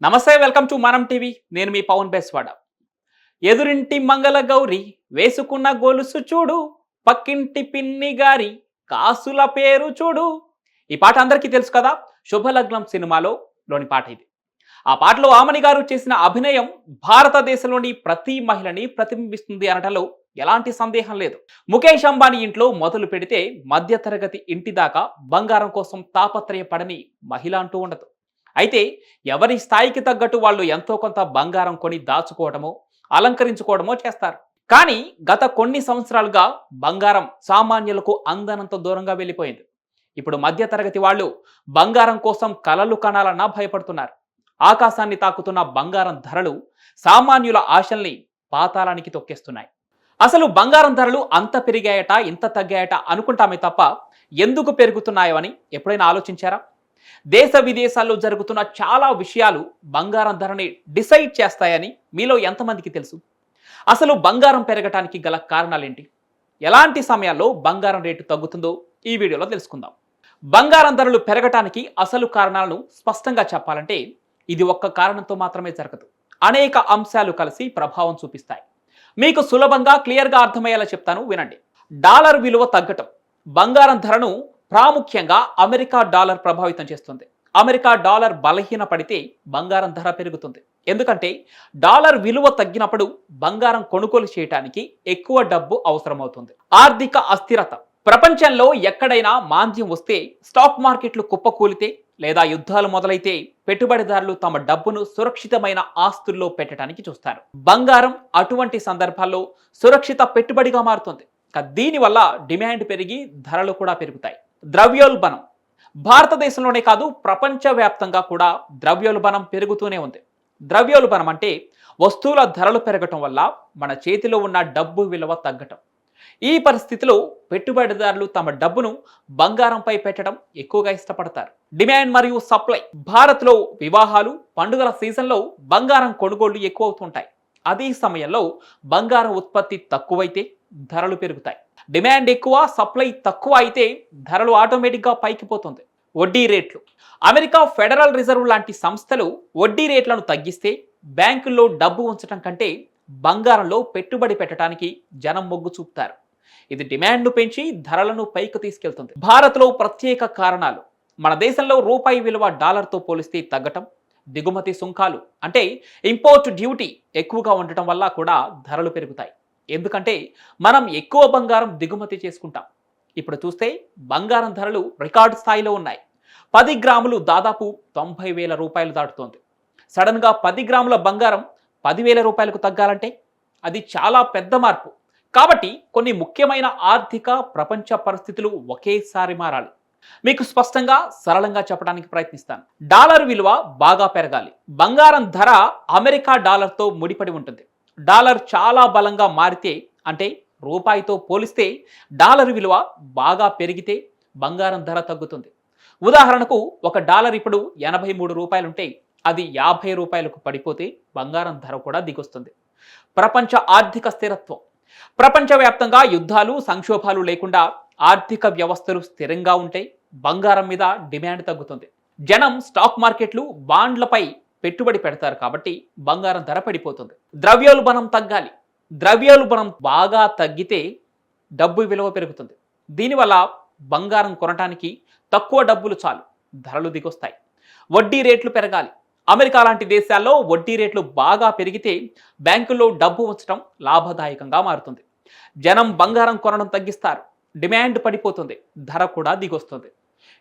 నమస్తే, welcome to మనం TV. నేను మీ పవన్ బేస్వాడ. ఎదురింటి మంగళ గౌరి వేసుకున్న గొలుసు చూడు, పక్కింటి పిన్ని గారి కాసుల పేరు చూడు. ఈ పాట అందరికీ తెలుసు కదా. శుభలగ్నం సినిమాలోని పాట ఇది. ఆ పాటలో ఆమని గారు చేసిన అభినయం భారతదేశంలోని ప్రతి మహిళని ప్రతిబింబిస్తుంది అనటంలో ఎలాంటి సందేహం లేదు. ముఖేష్ అంబానీ ఇంట్లో మొదలు పెడితే మధ్యతరగతి ఇంటి దాకా బంగారం కోసం తాపత్రయపడని మహిళ అంటూ ఉండదు. అయితే ఎవరి స్థాయికి తగ్గట్టు వాళ్ళు ఎంతో కొంత బంగారం కొని దాచుకోవడమో అలంకరించుకోవడమో చేస్తారు. కానీ గత కొన్ని సంవత్సరాలుగా బంగారం సామాన్యులకు అందనంత దూరంగా వెళ్ళిపోయింది. ఇప్పుడు మధ్యతరగతి వాళ్ళు బంగారం కోసం కలలు కనాలన్నా భయపడుతున్నారు. ఆకాశాన్ని తాకుతున్న బంగారం ధరలు సామాన్యుల ఆశల్ని పాతాళానికి తొక్కేస్తున్నాయి. అసలు బంగారం ధరలు అంత పెరిగాయట, ఇంత తగ్గాయట అనుకుంటామే తప్ప ఎందుకు పెరుగుతున్నాయో అని ఎప్పుడైనా ఆలోచించారా? దేశ విదేశాల్లో జరుగుతున్న చాలా విషయాలు బంగారం ధరని డిసైడ్ చేస్తాయని మీలో ఎంతమందికి తెలుసు? అసలు బంగారం పెరగటానికి గల కారణాలేంటి? ఎలాంటి సమయాల్లో బంగారం రేటు తగ్గుతుందో ఈ వీడియోలో తెలుసుకుందాం. బంగారం ధరలు పెరగటానికి అసలు కారణాలను స్పష్టంగా చెప్పాలంటే ఇది ఒక్క కారణంతో మాత్రమే జరగదు. అనేక అంశాలు కలిసి ప్రభావం చూపిస్తాయి. మీకు సులభంగా క్లియర్గా అర్థమయ్యేలా చెప్తాను, వినండి. డాలర్ విలువ తగ్గటం బంగారం ధరను ప్రాముఖ్యంగా అమెరికా డాలర్ ప్రభావితం చేస్తుంది. అమెరికా డాలర్ బలహీన పడితే బంగారం ధర పెరుగుతుంది. ఎందుకంటే డాలర్ విలువ తగ్గినప్పుడు బంగారం కొనుగోలు చేయడానికి ఎక్కువ డబ్బు అవసరమవుతుంది. ఆర్థిక అస్థిరత. ప్రపంచంలో ఎక్కడైనా మాంద్యం వస్తే, స్టాక్ మార్కెట్లు కుప్పకూలితే లేదా యుద్ధాలు మొదలైతే పెట్టుబడిదారులు తమ డబ్బును సురక్షితమైన ఆస్తుల్లో పెట్టడానికి చూస్తారు. బంగారం అటువంటి సందర్భాల్లో సురక్షిత పెట్టుబడిగా మారుతుంది. దీనివల్ల డిమాండ్ పెరిగి ధరలు కూడా పెరుగుతాయి. ద్రవ్యోల్బణం. భారతదేశంలోనే కాదు, ప్రపంచవ్యాప్తంగా కూడా ద్రవ్యోల్బణం పెరుగుతూనే ఉంది. ద్రవ్యోల్బణం అంటే వస్తువుల ధరలు పెరగటం వల్ల మన చేతిలో ఉన్న డబ్బు విలువ తగ్గటం. ఈ పరిస్థితిలో పెట్టుబడిదారులు తమ డబ్బును బంగారంపై పెట్టడం ఎక్కువగా ఇష్టపడతారు. డిమాండ్ మరియు సప్లై. భారత్లో వివాహాలు, పండుగల సీజన్లో బంగారం కొనుగోళ్లు ఎక్కువ అవుతుంటాయి. అదే సమయంలో బంగారం ఉత్పత్తి తక్కువైతే ధరలు పెరుగుతాయి. డిమాండ్ ఎక్కువ, సప్లై తక్కువ అయితే ధరలు ఆటోమేటిక్గా పైకి పోతుంది. వడ్డీ రేట్లు. అమెరికా ఫెడరల్ రిజర్వ్ లాంటి సంస్థలు వడ్డీ రేట్లను తగ్గిస్తే బ్యాంకుల్లో డబ్బు ఉంచడం కంటే బంగారంలో పెట్టుబడి పెట్టడానికి జనం మొగ్గు చూపుతారు. ఇది డిమాండ్ను పెంచి ధరలను పైకి తీసుకెళ్తుంది. భారత్లో ప్రత్యేక కారణాలు. మన దేశంలో రూపాయి విలువ డాలర్తో పోలిస్తే తగ్గటం, దిగుమతి సుంకాలు అంటే ఇంపోర్ట్ డ్యూటీ ఎక్కువగా ఉండటం వల్ల కూడా ధరలు పెరుగుతాయి. ఎందుకంటే మనం ఎక్కువ బంగారం దిగుమతి చేసుకుంటాం. ఇప్పుడు చూస్తే బంగారం ధరలు రికార్డు స్థాయిలో ఉన్నాయి. 10 గ్రాములు దాదాపు 90,000 రూపాయలు దాటుతోంది. సడన్గా 10 గ్రాముల బంగారం 10,000 రూపాయలకు తగ్గాలంటే అది చాలా పెద్ద మార్పు. కాబట్టి కొన్ని ముఖ్యమైన ఆర్థిక ప్రపంచ పరిస్థితులు ఒకేసారి మారాలి. మీకు స్పష్టంగా సరళంగా చెప్పడానికి ప్రయత్నిస్తాను. డాలర్ విలువ బాగా పెరగాలి. బంగారం ధర అమెరికా డాలర్తో ముడిపడి ఉంటుంది. డాలర్ చాలా బలంగా మారితే, అంటే రూపాయితో పోలిస్తే డాలర్ విలువ బాగా పెరిగితే బంగారం ధర తగ్గుతుంది. ఉదాహరణకు ఒక డాలర్ ఇప్పుడు 83 రూపాయలుంటే అది 50 రూపాయలకు పడిపోతే బంగారం ధర కూడా దిగొస్తుంది. ప్రపంచ ఆర్థిక స్థిరత్వం. ప్రపంచవ్యాప్తంగా యుద్ధాలు, సంక్షోభాలు లేకుండా ఆర్థిక వ్యవస్థలు స్థిరంగా ఉంటే బంగారం మీద డిమాండ్ తగ్గుతుంది. జనం స్టాక్ మార్కెట్లు, బాండ్లపై పెట్టుబడి పెడతారు కాబట్టి బంగారం ధర పడిపోతుంది. ద్రవ్యోల్బణం తగ్గాలి. ద్రవ్యోల్బణం బాగా తగ్గితే డబ్బు విలువ పెరుగుతుంది. దీనివల్ల బంగారం కొనడానికి తక్కువ డబ్బులు చాలు, ధరలు దిగొస్తాయి. వడ్డీ రేట్లు పెరగాలి. అమెరికా లాంటి దేశాల్లో వడ్డీ రేట్లు బాగా పెరిగితే బ్యాంకుల్లో డబ్బు ఉంచడం లాభదాయకంగా మారుతుంది. జనం బంగారం కొనడం తగ్గిస్తారు, డిమాండ్ పడిపోతుంది, ధర కూడా దిగొస్తుంది.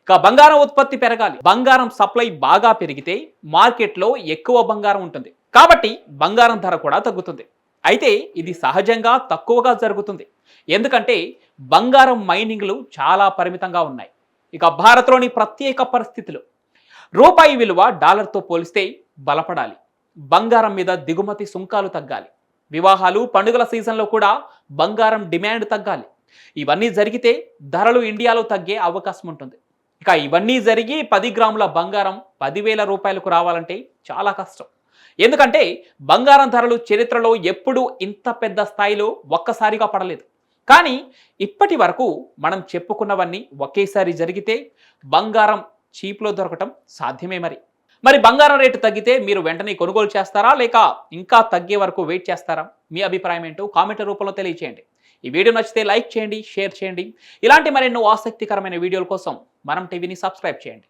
ఇక బంగారం ఉత్పత్తి పెరగాలి. బంగారం సప్లై బాగా పెరిగితే మార్కెట్లో ఎక్కువ బంగారం ఉంటుంది, కాబట్టి బంగారం ధర కూడా తగ్గుతుంది. అయితే ఇది సహజంగా తక్కువగా జరుగుతుంది, ఎందుకంటే బంగారం మైనింగ్లు చాలా పరిమితంగా ఉన్నాయి. ఇక భారత్లోని ప్రత్యేక పరిస్థితులు. రూపాయి విలువ డాలర్తో పోలిస్తే బలపడాలి. బంగారం మీద దిగుమతి సుంకాలు తగ్గాలి. వివాహాలు, పండుగల సీజన్లో కూడా బంగారం డిమాండ్ తగ్గాలి. ఇవన్నీ జరిగితే ధరలు ఇండియాలో తగ్గే అవకాశం ఉంటుంది. ఇక ఇవన్నీ జరిగి 10 గ్రాముల బంగారం 10,000 రూపాయలకు రావాలంటే చాలా కష్టం. ఎందుకంటే బంగారం ధరలు చరిత్రలో ఎప్పుడూ ఇంత పెద్ద స్థాయిలో ఒక్కసారిగా పడలేదు. కానీ ఇప్పటి వరకు మనం చెప్పుకున్నవన్నీ ఒకేసారి జరిగితే బంగారం చీప్లో దొరకటం సాధ్యమే. మరి బంగారం రేటు తగ్గితే మీరు వెంటనే కొనుగోలు చేస్తారా లేక ఇంకా తగ్గే వరకు వెయిట్ చేస్తారా? మీ అభిప్రాయం ఏంటో కామెంట్ రూపంలో తెలియచేయండి. ఈ వీడియో నచ్చితే లైక్ చేయండి, షేర్ చేయండి. ఇలాంటి మరెన్నో ఆసక్తికరమైన వీడియోల కోసం మనం టీవీని సబ్స్క్రైబ్ చేయండి.